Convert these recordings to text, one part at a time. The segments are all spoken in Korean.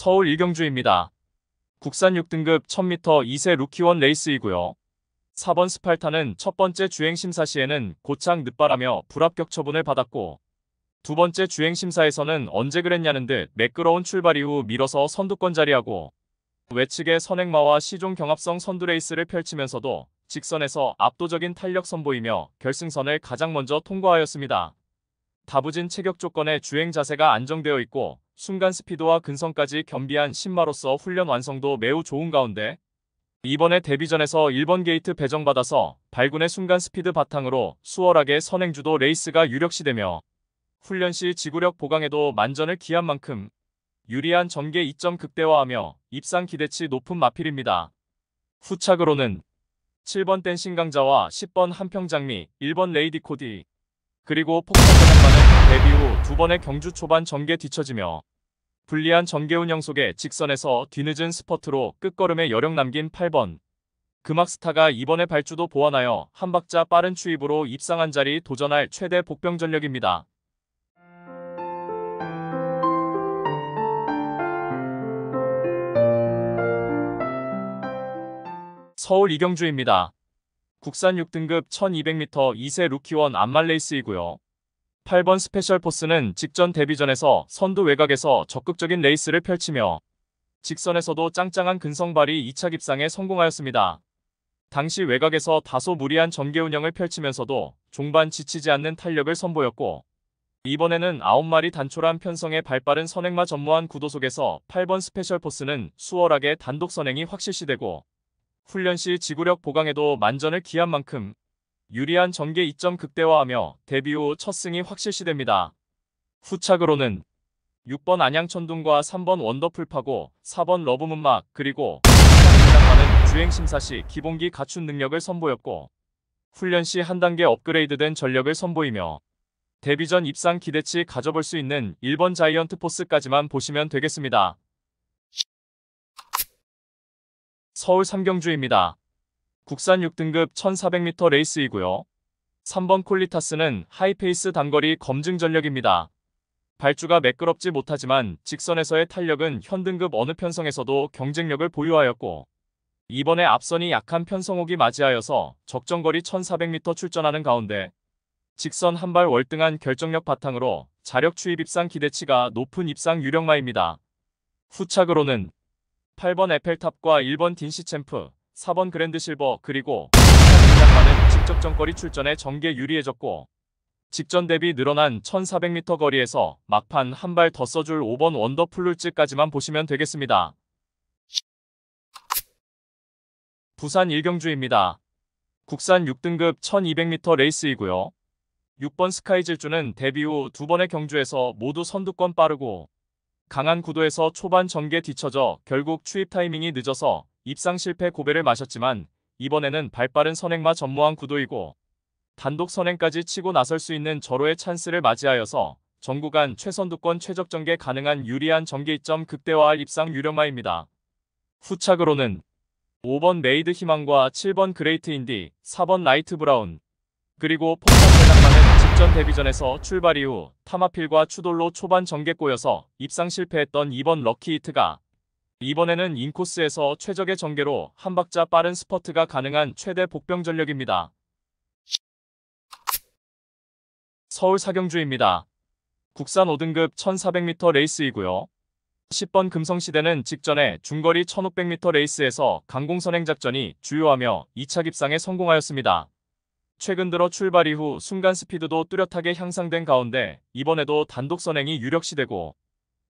서울 이경주입니다. 국산 6등급 1000m 2세 루키원 레이스이고요. 4번 스팔타는 첫 번째 주행 심사 시에는 곧장 늦바라며 불합격 처분을 받았고, 두 번째 주행 심사에서는 언제 그랬냐는 듯 매끄러운 출발 이후 밀어서 선두권 자리하고, 외측의 선행마와 시종 경합성 선두 레이스를 펼치면서도 직선에서 압도적인 탄력 선보이며 결승선을 가장 먼저 통과하였습니다. 다부진 체격 조건의 주행 자세가 안정되어 있고 순간 스피드와 근성까지 겸비한 신마로서 훈련 완성도 매우 좋은 가운데, 이번에 데뷔전에서 1번 게이트 배정받아서 발군의 순간 스피드 바탕으로 수월하게 선행주도 레이스가 유력시되며 훈련 시 지구력 보강에도 만전을 기한 만큼 유리한 전개 이점 극대화하며 입상 기대치 높은 마필입니다. 후착으로는 7번 댄싱 강자와 10번 한평장미, 1번 레이디 코디, 그리고 폭탄대장만은 데뷔 후 두 번의 경주 초반 전개 뒤처지며 불리한 전개 운영 속에 직선에서 뒤늦은 스퍼트로 끝걸음에 여력 남긴 8번 금악스타가 이번에 발주도 보완하여 한 박자 빠른 추입으로 입상한 자리 도전할 최대 복병 전력입니다. 서울 이경주입니다. 국산 6등급 1200m 2세 루키원 암말 레이스이고요. 8번 스페셜 포스는 직전 데뷔전에서 선두 외곽에서 적극적인 레이스를 펼치며 직선에서도 짱짱한 근성 발휘 2차 입상에 성공하였습니다. 당시 외곽에서 다소 무리한 전개 운영을 펼치면서도 종반 지치지 않는 탄력을 선보였고, 이번에는 9마리 단촐한 편성의 발빠른 선행마 전무한 구도 속에서 8번 스페셜 포스는 수월하게 단독 선행이 확실시되고 훈련 시 지구력 보강에도 만전을 기한 만큼 유리한 전개 이점 극대화하며 데뷔 후 첫 승이 확실시됩니다. 후착으로는 6번 안양천둥과 3번 원더풀파고, 4번 러브문막, 그리고 대장만은 주행 심사 시 기본기 갖춘 능력을 선보였고 훈련 시 한 단계 업그레이드된 전력을 선보이며 데뷔전 입상 기대치 가져볼 수 있는 1번 자이언트 포스까지만 보시면 되겠습니다. 서울 삼경주입니다. 국산 6등급 1400m 레이스이고요. 3번 콜리타스는 하이페이스 단거리 검증 전력입니다. 발주가 매끄럽지 못하지만 직선에서의 탄력은 현등급 어느 편성에서도 경쟁력을 보유하였고, 이번에 앞선이 약한 편성옥이 맞이하여서 적정거리 1400m 출전하는 가운데 직선 한발 월등한 결정력 바탕으로 자력 추입 입상 기대치가 높은 입상 유력마입니다. 후착으로는 8번 에펠탑과 1번 딘시챔프, 4번 그랜드실버, 그리고 대장만은 직접전거리 출전에 전개 유리해졌고 직전 대비 늘어난 1400m 거리에서 막판 한 발 더 써줄 5번 원더풀룰즈까지만 보시면 되겠습니다. 부산 일경주입니다. 국산 6등급 1200m 레이스이고요. 6번 스카이질주는 데뷔 후 두 번의 경주에서 모두 선두권 빠르고 강한 구도에서 초반 전개 뒤처져 결국 추입 타이밍이 늦어서 입상 실패 고배를 마셨지만, 이번에는 발빠른 선행마 전무한 구도이고 단독 선행까지 치고 나설 수 있는 절호의 찬스를 맞이하여서 전구간 최선두권 최적 전개 가능한 유리한 전개 이점 극대화할 입상 유력마입니다. 후착으로는 5번 메이드 희망과 7번 그레이트 인디, 4번 라이트 브라운, 그리고 폭탄대장만은 직전 데뷔전에서 출발 이후 타마필과 추돌로 초반 전개 꼬여서 입상 실패했던 2번 럭키 히트가 이번에는 인코스에서 최적의 전개로 한 박자 빠른 스퍼트가 가능한 최대 복병 전력입니다. 서울 사경주입니다. 국산 5등급 1400m 레이스이고요. 10번 금성시대는 직전에 중거리 1500m 레이스에서 강공선행 작전이 주요하며 2차 입상에 성공하였습니다. 최근 들어 출발 이후 순간 스피드도 뚜렷하게 향상된 가운데 이번에도 단독 선행이 유력시되고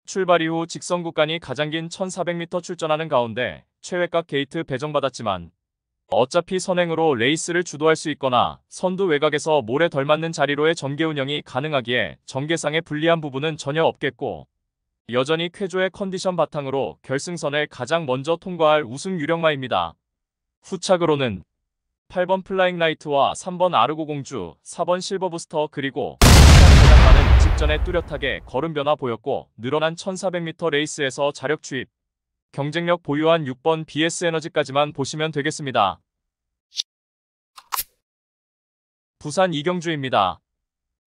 출발 이후 직선 구간이 가장 긴 1400m 출전하는 가운데 최외곽 게이트 배정받았지만 어차피 선행으로 레이스를 주도할 수 있거나 선두 외곽에서 모래 덜 맞는 자리로의 전개 운영이 가능하기에 전개상의 불리한 부분은 전혀 없겠고 여전히 쾌조의 컨디션 바탕으로 결승선을 가장 먼저 통과할 우승 유력마입니다. 후착으로는 8번 플라잉 라이트와 3번 아르고 공주, 4번 실버 부스터, 그리고 대장만은 직전에 뚜렷하게 걸음 변화 보였고 늘어난 1400m 레이스에서 자력 추입, 경쟁력 보유한 6번 BS 에너지까지만 보시면 되겠습니다. 부산 이경주입니다.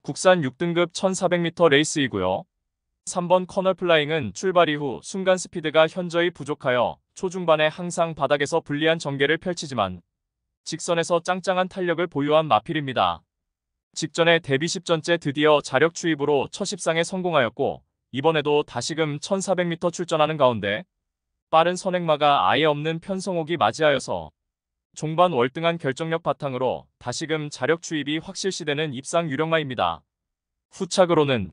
국산 6등급 1400m 레이스이고요. 3번 커널 플라잉은 출발 이후 순간 스피드가 현저히 부족하여 초중반에 항상 바닥에서 불리한 전개를 펼치지만 직선에서 짱짱한 탄력을 보유한 마필입니다. 직전에 데뷔 10전째 드디어 자력 추입으로 첫 입상에 성공하였고 이번에도 다시금 1400m 출전하는 가운데 빠른 선행마가 아예 없는 편성옥이 맞이하여서 종반 월등한 결정력 바탕으로 다시금 자력 추입이 확실시되는 입상 유력마입니다. 후착으로는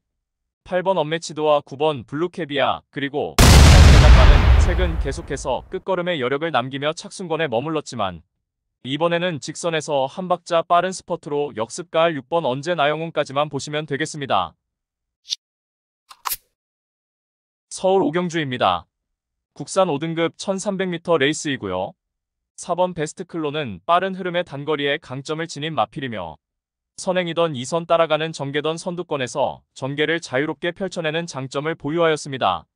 8번 언매치도와 9번 블루캐비아 그리고 대장마는 최근 계속해서 끝걸음의 여력을 남기며 착순권에 머물렀지만 이번에는 직선에서 한 박자 빠른 스퍼트로 역습가할 6번 언제 나영훈까지만 보시면 되겠습니다. 서울 오경주입니다. 국산 5등급 1300m 레이스이고요. 4번 베스트클로는 빠른 흐름의 단거리에 강점을 지닌 마필이며 선행이던 2선 따라가는 전개던 선두권에서 전개를 자유롭게 펼쳐내는 장점을 보유하였습니다.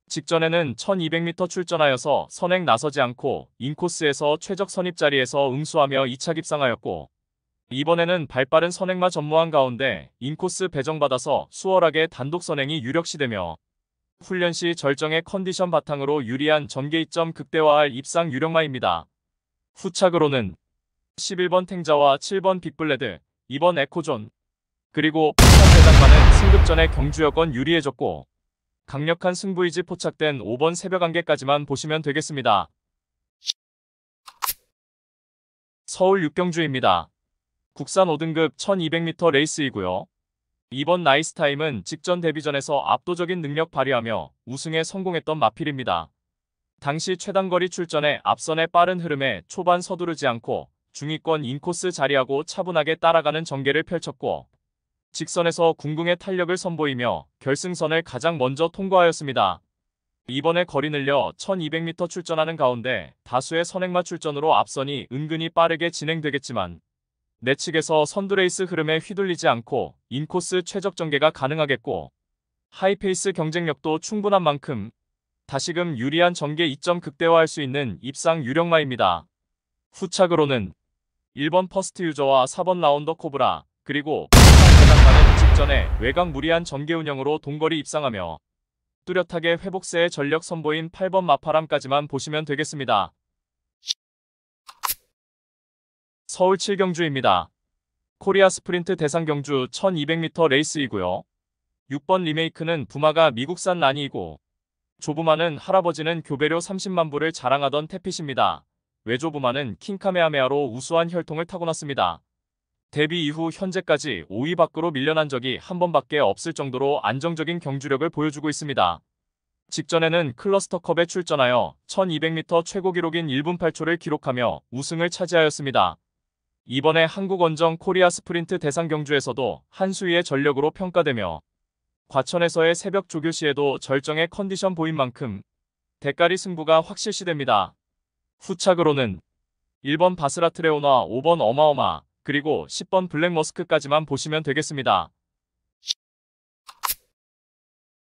직전에는 1200m 출전하여서 선행 나서지 않고 인코스에서 최적 선입 자리에서 응수하며 2차 입상하였고 이번에는 발빠른 선행마 전무한 가운데 인코스 배정받아서 수월하게 단독 선행이 유력시되며 훈련 시 절정의 컨디션 바탕으로 유리한 전개 이점 극대화할 입상 유력마입니다. 후착으로는 11번 탱자와 7번 빅블레드, 2번 에코존, 그리고 포찬대장마는 승급전의 경주 여건 유리해졌고 강력한 승부의지 포착된 5번 새벽안개까지만 보시면 되겠습니다. 서울 육경주입니다. 국산 5등급 1200m 레이스이고요. 이번 나이스타임은 직전 데뷔전에서 압도적인 능력 발휘하며 우승에 성공했던 마필입니다. 당시 최단거리 출전에 앞선의 빠른 흐름에 초반 서두르지 않고 중위권 인코스 자리하고 차분하게 따라가는 전개를 펼쳤고 직선에서 궁궁의 탄력을 선보이며 결승선을 가장 먼저 통과하였습니다. 이번에 거리 늘려 1200m 출전하는 가운데 다수의 선행마 출전으로 앞선이 은근히 빠르게 진행되겠지만 내측에서 선두레이스 흐름에 휘둘리지 않고 인코스 최적 전개가 가능하겠고 하이페이스 경쟁력도 충분한 만큼 다시금 유리한 전개 이점 극대화할 수 있는 입상 유력마입니다. 후착으로는 1번 퍼스트 유저와 4번 라운더 코브라 그리고 대장마는 직전에 외곽 무리한 전개 운영으로 동거리 입상하며 뚜렷하게 회복세의 전력 선보인 8번 마파람까지만 보시면 되겠습니다. 서울 7경주입니다. 코리아 스프린트 대상 경주 1200m 레이스이고요. 6번 리메이크는 부마가 미국산 라니이고 조부마는 할아버지는 교배료 30만 불을 자랑하던 태핏입니다. 외조부마는 킹카메하메하로 우수한 혈통을 타고났습니다. 데뷔 이후 현재까지 5위 밖으로 밀려난 적이 한 번밖에 없을 정도로 안정적인 경주력을 보여주고 있습니다. 직전에는 클러스터컵에 출전하여 1200m 최고 기록인 1분 8초를 기록하며 우승을 차지하였습니다. 이번에 한국원정 코리아 스프린트 대상 경주에서도 한 수위의 전력으로 평가되며 과천에서의 새벽 조교 시에도 절정의 컨디션 보인 만큼 대가리 승부가 확실시됩니다. 후착으로는 1번 바스라트레오나 5번 어마어마 그리고 10번 블랙머스크까지만 보시면 되겠습니다.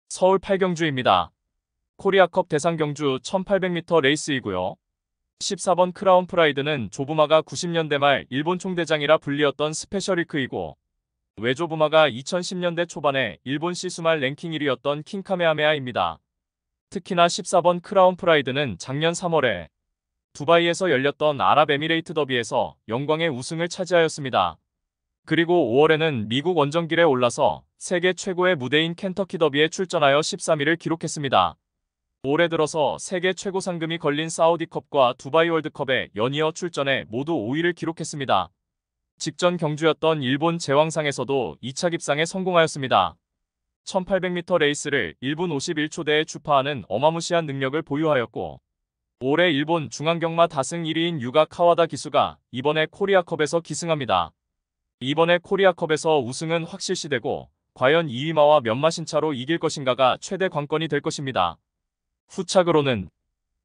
서울 8경주입니다. 코리아컵 대상 경주 1800m 레이스이고요. 14번 크라운 프라이드는 조부마가 90년대 말 일본 총대장이라 불리었던 스페셜위크이고 외조부마가 2010년대 초반에 일본 시수말 랭킹 1위였던 킹카메하메하입니다. 특히나 14번 크라운 프라이드는 작년 3월에 두바이에서 열렸던 아랍에미레이트 더비에서 영광의 우승을 차지하였습니다. 그리고 5월에는 미국 원정길에 올라서 세계 최고의 무대인 켄터키 더비에 출전하여 13위를 기록했습니다. 올해 들어서 세계 최고 상금이 걸린 사우디컵과 두바이 월드컵에 연이어 출전해 모두 5위를 기록했습니다. 직전 경주였던 일본 제왕상에서도 2차 입상에 성공하였습니다. 1800m 레이스를 1분 51초대에 주파하는 어마무시한 능력을 보유하였고 올해 일본 중앙경마 다승 1위인 유가 카와다 기수가 이번에 코리아컵에서 기승합니다. 이번에 코리아컵에서 우승은 확실시되고 과연 2위마와 몇 마신차로 이길 것인가가 최대 관건이 될 것입니다. 후착으로는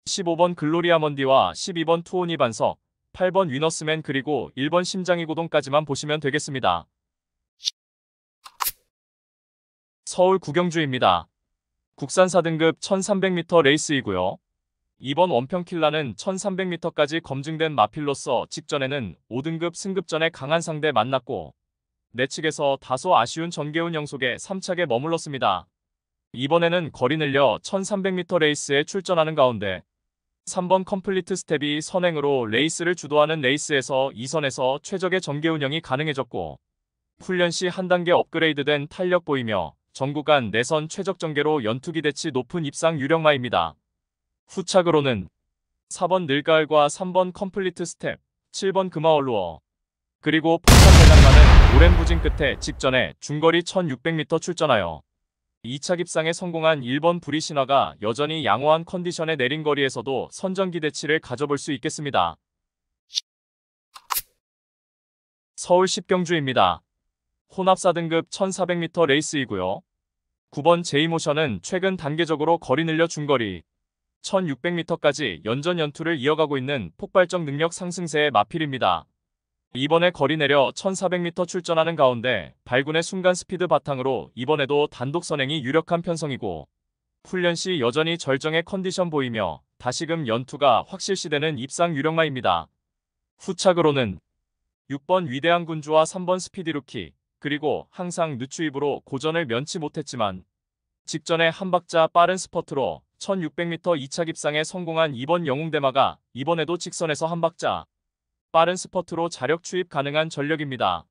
15번 글로리아 먼디와 12번 투오니 반석, 8번 위너스맨 그리고 1번 심장이 고동까지만 보시면 되겠습니다. 서울 구경주입니다. 국산 4등급 1300m 레이스이고요. 이번 원평킬라는 1300m까지 검증된 마필로서 직전에는 5등급 승급전에 강한 상대 만났고 내측에서 다소 아쉬운 전개운영 속에 3착에 머물렀습니다. 이번에는 거리 늘려 1300m 레이스에 출전하는 가운데 3번 컴플리트 스텝이 선행으로 레이스를 주도하는 레이스에서 2선에서 최적의 전개 운영이 가능해졌고 훈련 시 한 단계 업그레이드된 탄력 보이며 전구간 내선 최적 전개로 연투 기대치 높은 입상 유력마입니다. 후착으로는 4번 늘가을과 3번 컴플리트 스텝, 7번 금화얼루어, 그리고 폭탄 대장마는 오랜 부진 끝에 직전에 중거리 1600m 출전하여 2차 입상에 성공한 1번 부리신화가 여전히 양호한 컨디션의 내린 거리에서도 선전 기대치를 가져볼 수 있겠습니다. 서울 10경주입니다. 혼합 4등급 1400m 레이스이고요. 9번 제이모션은 최근 단계적으로 거리 늘려 중거리 1600m까지 연전 연투를 이어가고 있는 폭발적 능력 상승세의 마필입니다. 이번에 거리 내려 1400m 출전하는 가운데 발군의 순간 스피드 바탕으로 이번에도 단독 선행이 유력한 편성이고 훈련 시 여전히 절정의 컨디션 보이며 다시금 연투가 확실시되는 입상 유력마입니다. 후착으로는 6번 위대한 군주와 3번 스피디루키, 그리고 항상 늦추입으로 고전을 면치 못했지만 직전에 한 박자 빠른 스퍼트로 1600m 2차 입상에 성공한 2번 영웅대마가 이번에도 직선에서 한 박자 빠른 스퍼트로 자력 추입 가능한 전력입니다.